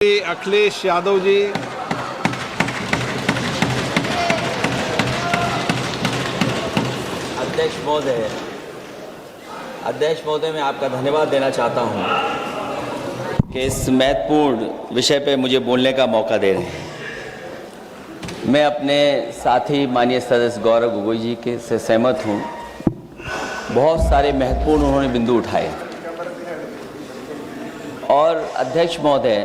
अखिलेश यादव जी। अध्यक्ष महोदय, मैं आपका धन्यवाद देना चाहता हूं कि इस महत्वपूर्ण विषय पे मुझे बोलने का मौका दे रहे हैं। मैं अपने साथी माननीय सदस्य गौरव गोगोई जी के से सहमत हूं। बहुत सारे महत्वपूर्ण उन्होंने बिंदु उठाए और अध्यक्ष महोदय,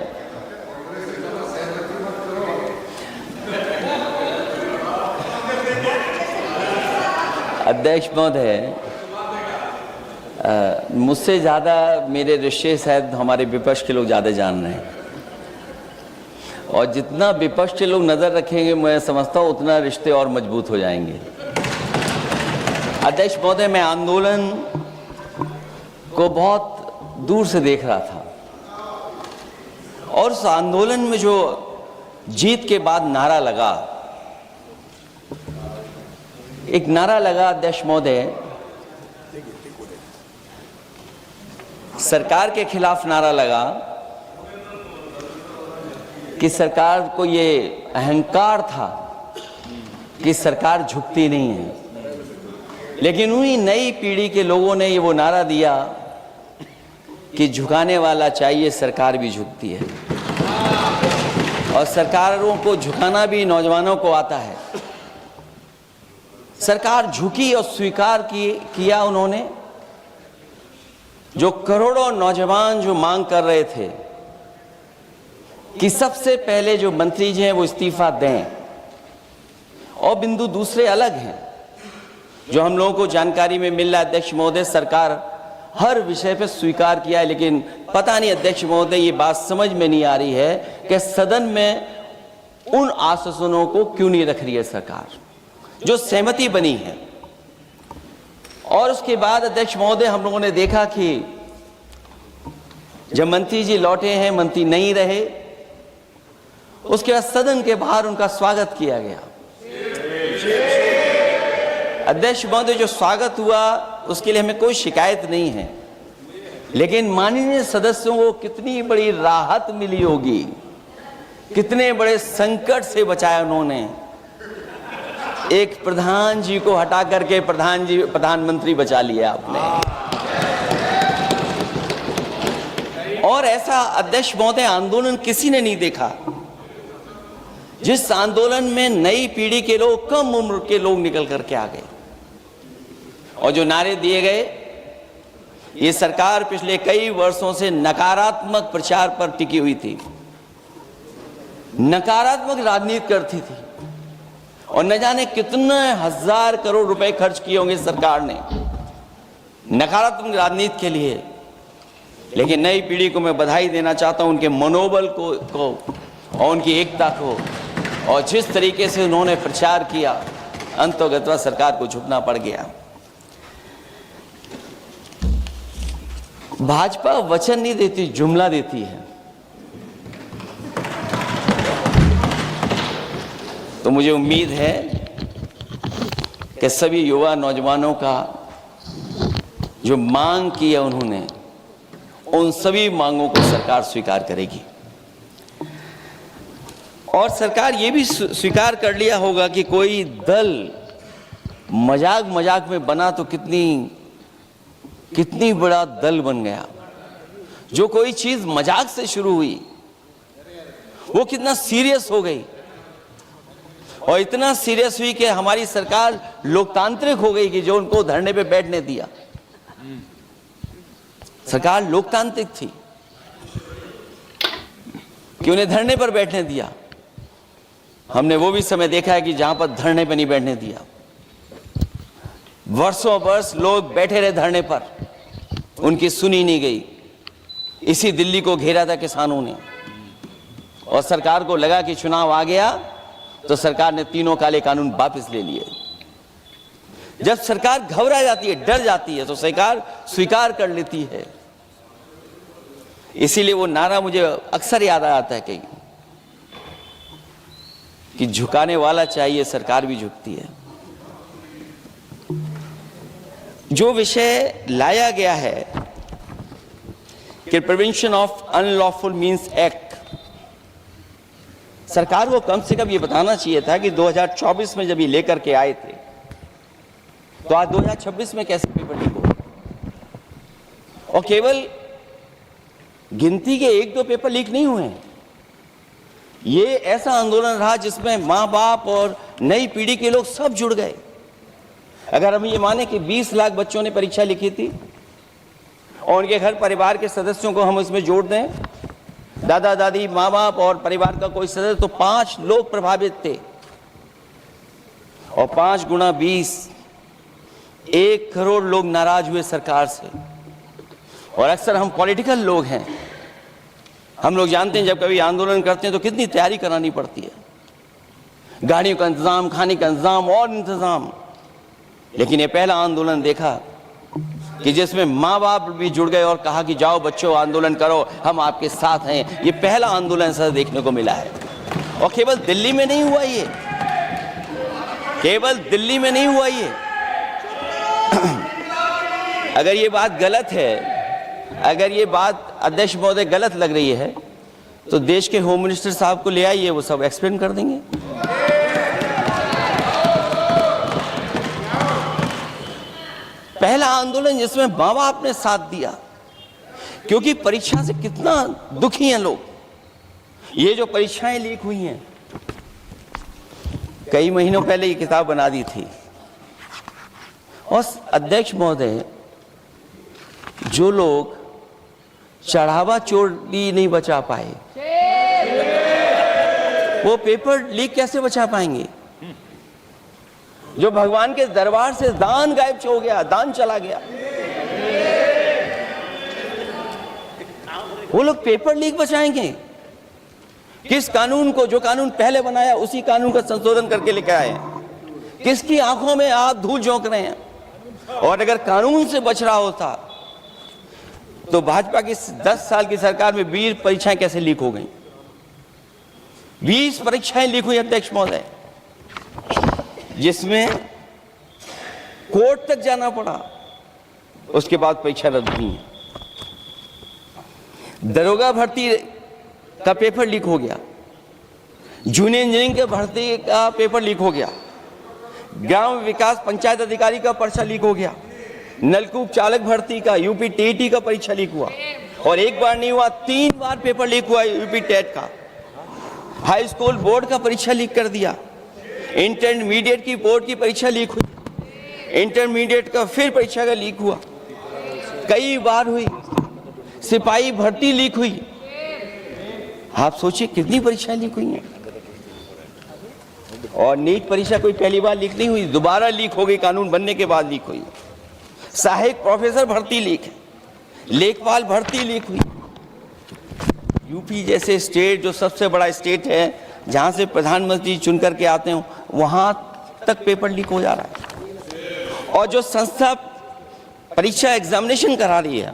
मुझसे ज़्यादा मेरे रिश्ते शायद हमारे विपक्ष के लोग ज़्यादा जान रहे हैं और जितना विपक्ष के लोग नज़र रखेंगे मैं समझता हूँ उतना रिश्ते और मजबूत हो जाएंगे। अध्यक्ष महोदय, मैं आंदोलन को बहुत दूर से देख रहा था और उस आंदोलन में जो जीत के बाद नारा लगा, एक नारा लगा अध्यक्ष महोदय, सरकार के खिलाफ नारा लगा कि सरकार को ये अहंकार था कि सरकार झुकती नहीं है, लेकिन उन्हीं नई पीढ़ी के लोगों ने ये वो नारा दिया कि झुकाने वाला चाहिए, सरकार भी झुकती है और सरकारों को झुकाना भी नौजवानों को आता है। सरकार झुकी और स्वीकार किया उन्होंने। जो करोड़ों नौजवान जो मांग कर रहे थे कि सबसे पहले जो मंत्री जी हैं वो इस्तीफा दें, और बिंदु दूसरे अलग हैं जो हम लोगों को जानकारी में मिल रहा है। अध्यक्ष महोदय, सरकार हर विषय पे स्वीकार किया है, लेकिन पता नहीं अध्यक्ष महोदय ये बात समझ में नहीं आ रही है कि सदन में उन आश्वासनों को क्यों नहीं रख रही है सरकार, जो सहमति बनी है। और उसके बाद अध्यक्ष महोदय, हम लोगों ने देखा कि जब मंत्री जी लौटे हैं, मंत्री नहीं रहे, उसके बाद सदन के बाहर उनका स्वागत किया गया। अध्यक्ष महोदय, जो स्वागत हुआ उसके लिए हमें कोई शिकायत नहीं है, लेकिन माननीय सदस्यों को कितनी बड़ी राहत मिली होगी, कितने बड़े संकट से बचाया उन्होंने। एक प्रधान जी को हटा करके प्रधानमंत्री बचा लिया आपने। और ऐसा अध्यक्ष महोदय आंदोलन किसी ने नहीं देखा, जिस आंदोलन में नई पीढ़ी के लोग, कम उम्र के लोग निकल करके आ गए और जो नारे दिए गए। ये सरकार पिछले कई वर्षों से नकारात्मक प्रचार पर टिकी हुई थी, नकारात्मक राजनीति करती थी और न जाने कितने हजार करोड़ रुपए खर्च किए होंगे सरकार ने नकारात्मक राजनीति के लिए। लेकिन नई पीढ़ी को मैं बधाई देना चाहता हूं, उनके मनोबल को और उनकी एकता को, और जिस तरीके से उन्होंने प्रचार किया, अंततः सरकार को झुकना पड़ गया। भाजपा वचन नहीं देती, जुमला देती है। तो मुझे उम्मीद है कि सभी युवा नौजवानों का जो मांग की है उन्होंने, उन सभी मांगों को सरकार स्वीकार करेगी। और सरकार ये भी स्वीकार कर लिया होगा कि कोई दल मजाक में बना तो कितनी बड़ा दल बन गया। जो कोई चीज मजाक से शुरू हुई वो कितना सीरियस हो गई, और इतना सीरियस हुई कि हमारी सरकार लोकतांत्रिक हो गई कि जो उनको धरने पे बैठने दिया। सरकार लोकतांत्रिक थी कि उन्हें धरने पर बैठने दिया। हमने वो भी समय देखा है कि जहां पर धरने पे नहीं बैठने दिया, वर्षों वर्ष लोग बैठे रहे धरने पर, उनकी सुनी नहीं गई। इसी दिल्ली को घेरा था किसानों ने, और सरकार को लगा कि चुनाव आ गया तो सरकार ने तीनों काले कानून वापस ले लिए। जब सरकार घबरा जाती है, डर जाती है, तो सरकार स्वीकार कर लेती है। इसीलिए वो नारा मुझे अक्सर याद आता है कि झुकाने वाला चाहिए, सरकार भी झुकती है। जो विषय लाया गया है कि prevention of unlawful means act, सरकार को कम से कम ये बताना चाहिए था कि 2024 में जब ये लेकर के आए थे तो आज 2026 में कैसे पेपर लीक हो। और केवल गिनती के 1-2 पेपर लीक नहीं हुए हैं, ये ऐसा आंदोलन रहा जिसमें माँ बाप और नई पीढ़ी के लोग सब जुड़ गए। अगर हम ये माने कि 20 लाख बच्चों ने परीक्षा लिखी थी और उनके घर परिवार के सदस्यों को हम इसमें जोड़ दें, दादा दादी माँ बाप और परिवार का कोई सदस्य, तो 5 लोग प्रभावित थे। और 5 गुना 20, 1 करोड़ लोग नाराज हुए सरकार से। और अक्सर हम पॉलिटिकल लोग हैं, हम लोग जानते हैं जब कभी आंदोलन करते हैं तो कितनी तैयारी करानी पड़ती है, गाड़ियों का इंतजाम, खाने का इंतजाम और इंतजाम। लेकिन ये पहला आंदोलन देखा कि जिसमें माँ बाप भी जुड़ गए और कहा कि जाओ बच्चों आंदोलन करो, हम आपके साथ हैं। ये पहला आंदोलन ऐसा देखने को मिला है। और केवल दिल्ली में नहीं हुआ ये, केवल दिल्ली में नहीं हुआ ये। अगर ये बात गलत है, अगर ये बात अध्यक्ष महोदय गलत लग रही है तो देश के होम मिनिस्टर साहब को ले आइए, वो सब एक्सप्लेन कर देंगे। पहला आंदोलन जिसमें माँ बाप ने साथ दिया, क्योंकि परीक्षा से कितना दुखी हैं लोग। ये जो परीक्षाएं लीक हुई हैं, कई महीनों पहले ये किताब बना दी थी। और अध्यक्ष महोदय, जो लोग चढ़ावा चोरी नहीं बचा पाए, वो पेपर लीक कैसे बचा पाएंगे? जो भगवान के दरबार से दान गायब हो गया, दान चला गया, वो लोग पेपर लीक बचाएंगे? किस कानून को, जो कानून पहले बनाया उसी कानून का संशोधन करके लेकर आए? किसकी आंखों में आप धूल झोंक रहे हैं? और अगर कानून से बच रहा होता तो भाजपा की 10 साल की सरकार में 20 परीक्षाएं कैसे लीक हो गई? 20 परीक्षाएं लीक हुई अध्यक्ष महोदय, जिसमें कोर्ट तक जाना पड़ा, उसके बाद परीक्षा रद्द हुई है। दरोगा भर्ती का पेपर लीक हो गया, जूनियर इंजीनियरिंग के भर्ती का पेपर लीक हो गया, ग्राम विकास पंचायत अधिकारी का पर्चा लीक हो गया, नलकूप चालक भर्ती का, यूपी टीईटी का परीक्षा लीक हुआ। और एक बार नहीं हुआ, 3 बार पेपर लीक हुआ यूपी टेट का। हाई स्कूल बोर्ड का परीक्षा लीक कर दिया, इंटरमीडिएट की बोर्ड की परीक्षा लीक हुई, इंटरमीडिएट का फिर परीक्षा का लीक हुआ, कई बार हुई। सिपाही भर्ती लीक हुई। आप सोचिए कितनी परीक्षाएं लीक हुई हैं। और नीट परीक्षा कोई पहली बार लीक नहीं हुई, दोबारा लीक हो गई, कानून बनने के बाद लीक हुई। सहायक प्रोफेसर भर्ती लीक है, लेखपाल भर्ती लीक हुई। यूपी जैसे स्टेट, जो सबसे बड़ा स्टेट है, जहां से प्रधानमंत्री चुन करके आते हो, वहां तक पेपर लीक हो जा रहा है। और जो संस्था परीक्षा एग्जामिनेशन करा रही है,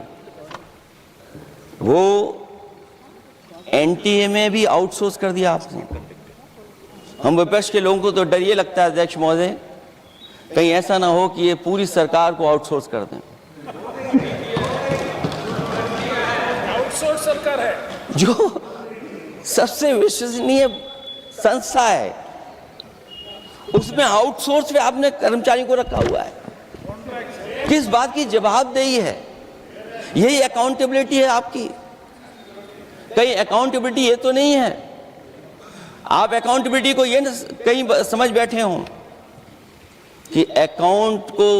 वो एनटीए में भी आउटसोर्स कर दिया आपने। हम विपक्ष के लोगों को तो डर ये लगता है अध्यक्ष महोदय, कहीं ऐसा ना हो कि ये पूरी सरकार को आउटसोर्स कर दें। आउटसोर्स सरकार है, जो सबसे विश्वसनीय संस्था है, उसमें आउटसोर्स पे आपने कर्मचारी को रखा हुआ है। किस बात की जवाबदेही है? यही अकाउंटेबिलिटी है आपकी? कहीं अकाउंटेबिलिटी ये तो नहीं है? आप अकाउंटेबिलिटी को ये कहीं समझ बैठे हो कि अकाउंट को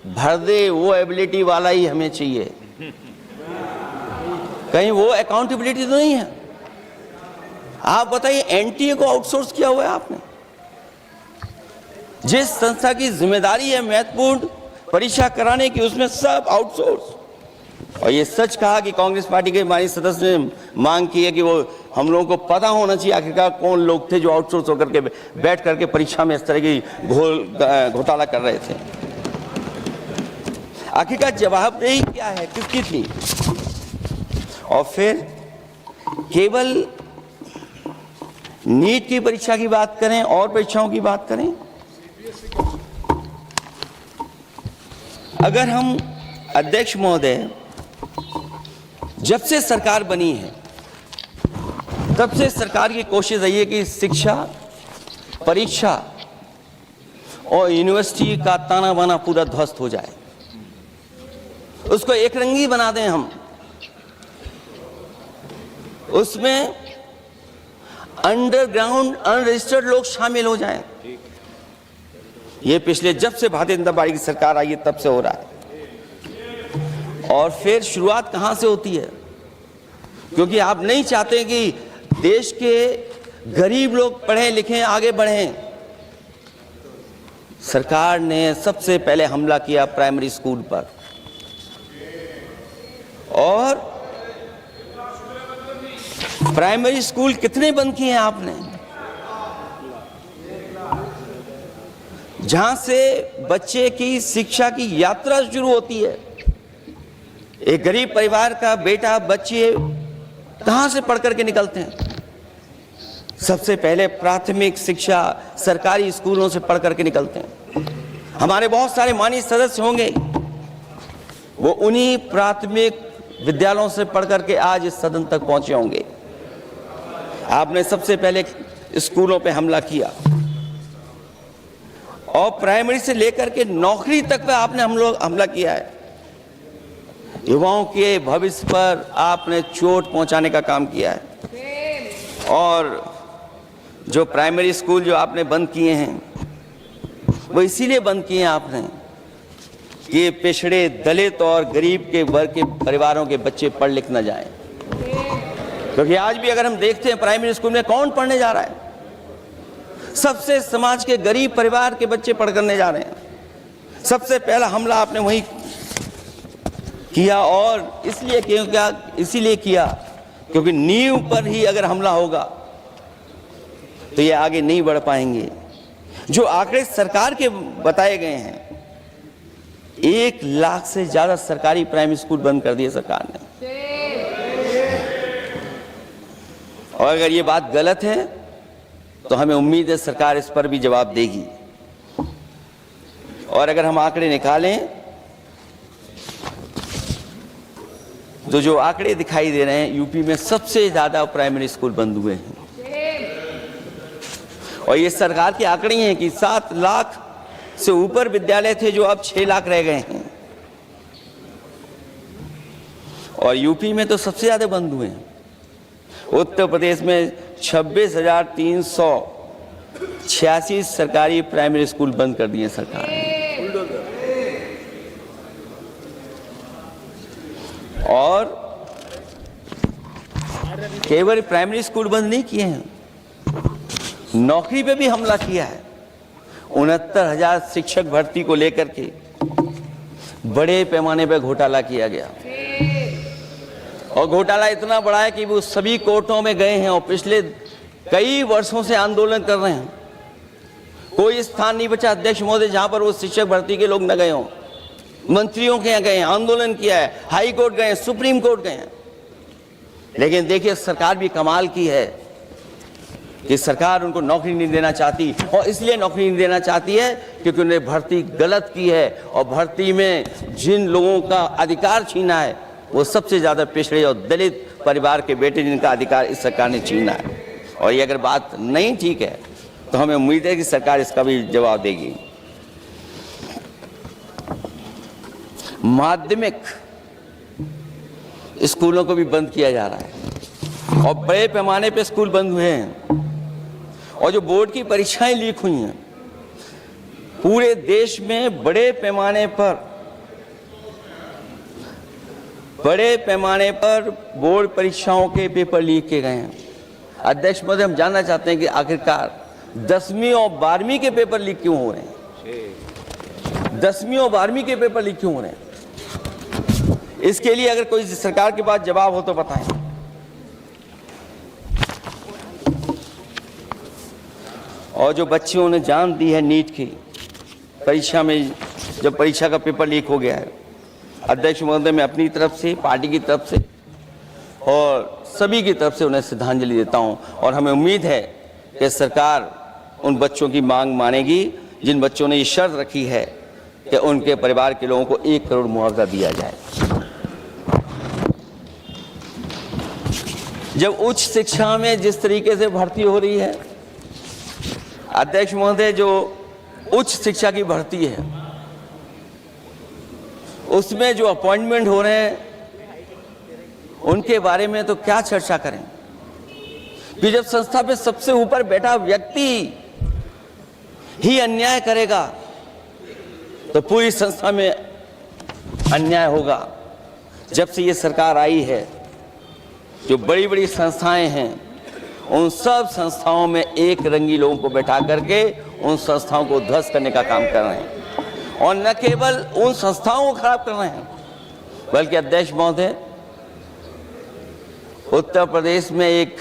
भर दे वो एबिलिटी वाला ही हमें चाहिए? कहीं वो अकाउंटेबिलिटी तो नहीं है? आप बताइए, एनटीए को आउटसोर्स किया हुआ है आपने। जिस संस्था की जिम्मेदारी है महत्वपूर्ण परीक्षा कराने की, उसमें सब आउटसोर्स। और ये सच कहा कि कांग्रेस पार्टी के हमारे सदस्य ने मांग की है कि वो हम लोगों को पता होना चाहिए आखिरकार कौन लोग थे जो आउटसोर्स होकर के बैठ करके परीक्षा में इस तरह की घोटाला कर रहे थे। आखिरकार जवाबदेही क्या है, किसकी थी? और फिर केवल नीट की परीक्षा की बात करें और परीक्षाओं की बात करें, अगर हम अध्यक्ष महोदय, जब से सरकार बनी है तब से सरकार की कोशिश रही है कि शिक्षा, परीक्षा और यूनिवर्सिटी का ताना बाना पूरा ध्वस्त हो जाए, उसको एक रंगी बना दें हम, उसमें अंडरग्राउंड अनरजिस्टर्ड लोग शामिल हो जाएं। ये पिछले जब से भारतीय जनता पार्टी की सरकार आई है तब से हो रहा है। और फिर शुरुआत कहां से होती है? क्योंकि आप नहीं चाहते कि देश के गरीब लोग पढ़ें लिखें आगे बढ़ें। सरकार ने सबसे पहले हमला किया प्राइमरी स्कूल पर, और प्राइमरी स्कूल कितने बंद किए हैं आपने? जहां से बच्चे की शिक्षा की यात्रा शुरू होती है। एक गरीब परिवार का बेटा, बच्चे कहां से पढ़ करके निकलते हैं? सबसे पहले प्राथमिक शिक्षा सरकारी स्कूलों से पढ़ करके निकलते हैं। हमारे बहुत सारे माननीय सदस्य होंगे, वो उन्हीं प्राथमिक विद्यालयों से पढ़ करके आज इस सदन तक पहुंचे होंगे। आपने सबसे पहले स्कूलों पे हमला किया, और प्राइमरी से लेकर के नौकरी तक पे आपने हमला किया है। युवाओं के भविष्य पर आपने चोट पहुंचाने का काम किया है। और जो प्राइमरी स्कूल जो आपने बंद किए हैं, वो इसीलिए बंद किए हैं आपने कि पिछड़े, दलित और गरीब के वर्ग के परिवारों के बच्चे पढ़ लिख न जाएं। क्योंकि आज भी अगर हम देखते हैं प्राइमरी स्कूल में कौन पढ़ने जा रहा है? सबसे समाज के गरीब परिवार के बच्चे पढ़ करने जा रहे हैं। सबसे पहला हमला आपने वही किया, और इसीलिए किया क्योंकि नींव पर ही अगर हमला होगा तो ये आगे नहीं बढ़ पाएंगे। जो आंकड़े सरकार के बताए गए हैं, 1 लाख से ज्यादा सरकारी प्राइमरी स्कूल बंद कर दिए सरकार ने। और अगर ये बात गलत है तो हमें उम्मीद है सरकार इस पर भी जवाब देगी। और अगर हम आंकड़े निकालें तो जो आंकड़े दिखाई दे रहे हैं, यूपी में सबसे ज्यादा प्राइमरी स्कूल बंद हुए हैं। और ये सरकार के आंकड़े हैं कि 7 लाख से ऊपर विद्यालय थे जो अब 6 लाख रह गए हैं। और यूपी में तो सबसे ज्यादा बंद हुए हैं। उत्तर प्रदेश में 26,386 सरकारी प्राइमरी स्कूल बंद कर दिए सरकार ने। और केवल प्राइमरी स्कूल बंद नहीं किए हैं, नौकरी पे भी हमला किया है। 69,000 शिक्षक भर्ती को लेकर के बड़े पैमाने पर घोटाला किया गया। और घोटाला इतना बड़ा है कि वो सभी कोर्टों में गए हैं और पिछले कई वर्षों से आंदोलन कर रहे हैं। कोई स्थान नहीं बचा अध्यक्ष महोदय जहां पर वो शिक्षक भर्ती के लोग न गए हों। मंत्रियों के यहाँ गए, आंदोलन किया है, हाई कोर्ट गए, सुप्रीम कोर्ट गए हैं। लेकिन देखिए सरकार भी कमाल की है कि सरकार उनको नौकरी नहीं देना चाहती। और इसलिए नौकरी नहीं देना चाहती है क्योंकि उन्होंने भर्ती गलत की है, और भर्ती में जिन लोगों का अधिकार छीना है वो सबसे ज्यादा पिछड़े और दलित परिवार के बेटे, जिनका अधिकार इस सरकार ने छीना है। और ये अगर बात नहीं ठीक है तो हमें उम्मीद है कि सरकार इसका भी जवाब देगी। माध्यमिक स्कूलों को भी बंद किया जा रहा है, और बड़े पैमाने पे स्कूल बंद हुए हैं। और जो बोर्ड की परीक्षाएं लीक हुई हैं, पूरे देश में बड़े पैमाने पर बोर्ड परीक्षाओं के पेपर लीक किए गए हैं। अध्यक्ष महोदय, हम जानना चाहते हैं कि आखिरकार 10वीं और 12वीं के पेपर लीक क्यों हो रहे हैं? 10वीं और 12वीं के पेपर लीक क्यों हो रहे हैं? इसके लिए अगर कोई सरकार के पास जवाब हो तो बताएं। और जो बच्चियों ने जान दी है नीट की परीक्षा में, जब परीक्षा का पेपर लीक हो गया है, अध्यक्ष महोदय, मैं अपनी तरफ से, पार्टी की तरफ से और सभी की तरफ से उन्हें श्रद्धांजलि देता हूं। और हमें उम्मीद है कि सरकार उन बच्चों की मांग मानेगी जिन बच्चों ने ये शर्त रखी है कि उनके परिवार के लोगों को 1 करोड़ मुआवजा दिया जाए। जब उच्च शिक्षा में जिस तरीके से भर्ती हो रही है, अध्यक्ष महोदय, जो उच्च शिक्षा की भर्ती है उसमें जो अपॉइंटमेंट हो रहे हैं उनके बारे में तो क्या चर्चा करें कि जब संस्था पे सबसे ऊपर बैठा व्यक्ति ही अन्याय करेगा तो पूरी संस्था में अन्याय होगा। जब से ये सरकार आई है, जो बड़ी बड़ी संस्थाएं हैं उन सब संस्थाओं में एक रंगी लोगों को बैठा करके उन संस्थाओं को ध्वस्त करने का काम कर रहे हैं, और न केवल उन संस्थाओं को खराब कर रहे हैं बल्कि अध्यक्ष महोदय, उत्तर प्रदेश में एक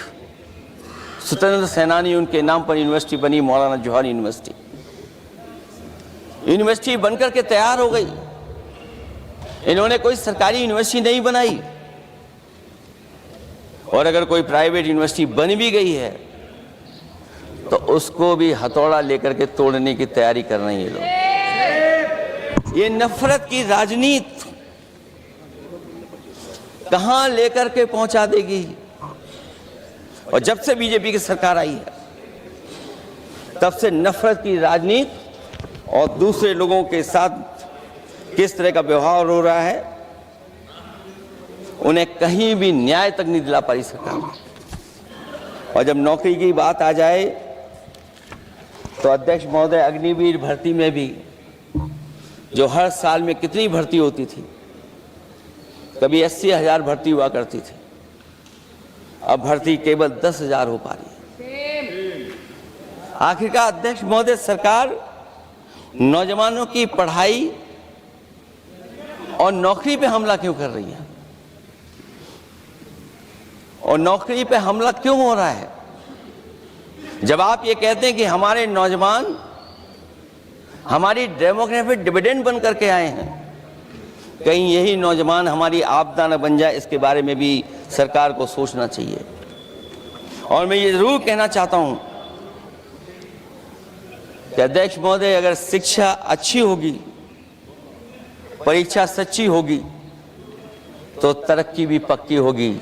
स्वतंत्र सेनानी, उनके नाम पर यूनिवर्सिटी बनी, मौलाना जौहर यूनिवर्सिटी। यूनिवर्सिटी बनकर के तैयार हो गई। इन्होंने कोई सरकारी यूनिवर्सिटी नहीं बनाई, और अगर कोई प्राइवेट यूनिवर्सिटी बन भी गई है तो उसको भी हथौड़ा लेकर के तोड़ने की तैयारी कर रहे हैं ये लोग। ये नफरत की राजनीति कहां लेकर के पहुंचा देगी। और जब से बीजेपी की सरकार आई है तब से नफरत की राजनीति और दूसरे लोगों के साथ किस तरह का व्यवहार हो रहा है, उन्हें कहीं भी न्याय तक नहीं दिला पाई सरकार। और जब नौकरी की बात आ जाए तो अध्यक्ष महोदय, अग्निवीर भर्ती में भी जो हर साल में कितनी भर्ती होती थी, कभी 80,000 भर्ती हुआ करती थी, अब भर्ती केवल 10,000 हो पा रही है। आखिरकार अध्यक्ष महोदय, सरकार नौजवानों की पढ़ाई और नौकरी पे हमला क्यों कर रही है, और नौकरी पे हमला क्यों हो रहा है? जब आप ये कहते हैं कि हमारे नौजवान हमारी डेमोग्राफिक डिविडेंड बन करके आए हैं, कहीं यही नौजवान हमारी आपदा न बन जाए, इसके बारे में भी सरकार को सोचना चाहिए। और मैं ये जरूर कहना चाहता हूं कि अध्यक्ष महोदय, अगर शिक्षा अच्छी होगी, परीक्षा सच्ची होगी, तो तरक्की भी पक्की होगी।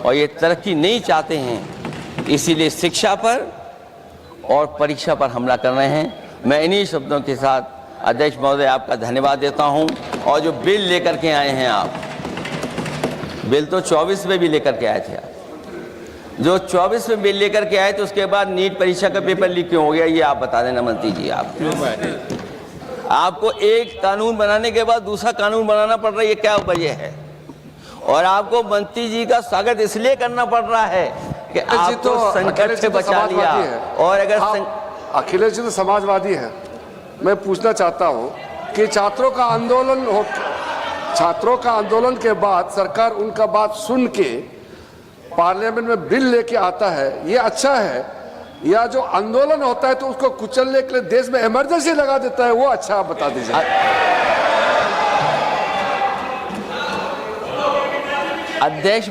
और ये तरक्की नहीं चाहते हैं, इसीलिए शिक्षा पर और परीक्षा पर हमला कर रहे हैं। मैं इन्हीं शब्दों के साथ अध्यक्ष महोदय आपका धन्यवाद देता हूं। और जो बिल लेकर के आए हैं आप, बिल तो 24 में भी लेकर के आए थे आप, जो 24 में बिल लेकर के आए थे, उसके बाद नीट परीक्षा का पेपर लीक क्यों हो गया, ये आप बता देना मंत्री जी। आपको एक कानून बनाने के बाद दूसरा कानून बनाना पड़ रहा है, ये क्या वजह है? और आपको मंत्री जी का स्वागत इसलिए करना पड़ रहा है कि आपको संकट से बचा लिया। और अगर अखिलेश जी तो समाजवादी है। मैं पूछना चाहता हूं कि छात्रों का आंदोलन के बाद सरकार उनका बात सुन के पार्लियामेंट में बिल लेके आता है, ये अच्छा है, या जो आंदोलन होता है तो उसको कुचलने के लिए देश में इमरजेंसी लगा देता है, वो अच्छा? आप बता दीजिए। अध्यक्ष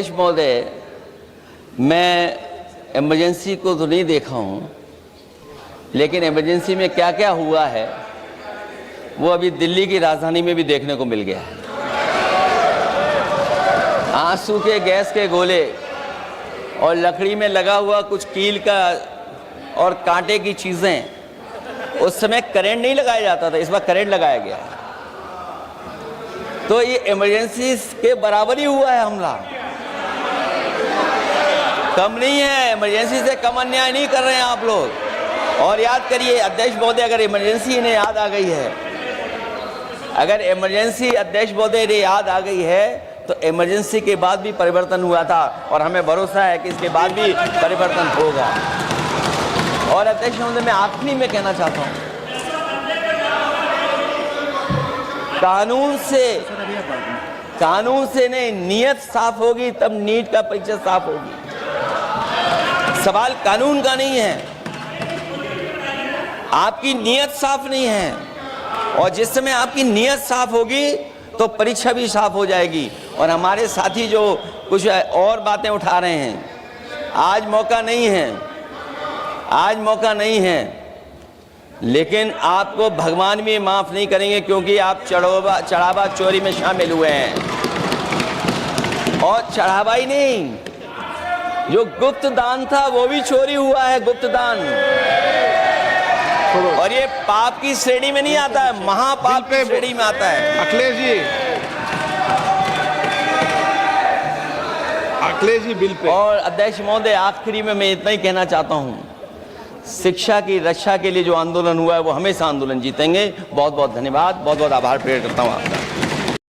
महोदय, मैं इमरजेंसी को तो नहीं देखा हूं, लेकिन इमरजेंसी में क्या क्या हुआ है वो अभी दिल्ली की राजधानी में भी देखने को मिल गया है। आंसू के गैस के गोले और लकड़ी में लगा हुआ कुछ कील का और कांटे की चीजें, उस समय करंट नहीं लगाया जाता था, इस बार करंट लगाया गया। तो ये इमरजेंसी के बराबर ही हुआ है हमला, कम नहीं है। इमरजेंसी से कम अन्याय नहीं कर रहे हैं आप लोग। और याद करिए अध्यक्ष महोदय, अगर इमरजेंसी इन्हें याद आ गई है, अगर इमरजेंसी अध्यक्ष महोदय इन्हें याद आ गई है, तो इमरजेंसी के बाद भी परिवर्तन हुआ था, और हमें भरोसा है कि इसके बाद भी परिवर्तन होगा। और अध्यक्ष महोदय, मैं आखिरी में कहना चाहता हूं, कानून से नहीं, नियत साफ होगी तब नीट का परीक्षा साफ होगी। सवाल कानून का नहीं है, आपकी नियत साफ नहीं है। और जिस समय आपकी नियत साफ होगी तो परीक्षा भी साफ हो जाएगी। और हमारे साथी जो कुछ और बातें उठा रहे हैं, आज मौका नहीं है लेकिन आपको भगवान भी माफ नहीं करेंगे, क्योंकि आप चढ़ावा चोरी में शामिल हुए हैं। और चढ़ावा ही नहीं, जो गुप्त दान था वो भी चोरी हुआ है, गुप्त दान। और ये पाप की श्रेणी में नहीं आता है, महापाप की श्रेणी में आता है। Akhilesh ji bill pay. और अध्यक्ष महोदय, आखिरी में मैं इतना ही कहना चाहता हूं, शिक्षा की रक्षा के लिए जो आंदोलन हुआ है वो हमेशा आंदोलन जीतेंगे। बहुत बहुत धन्यवाद, बहुत बहुत आभार प्रकट करता हूं आपका।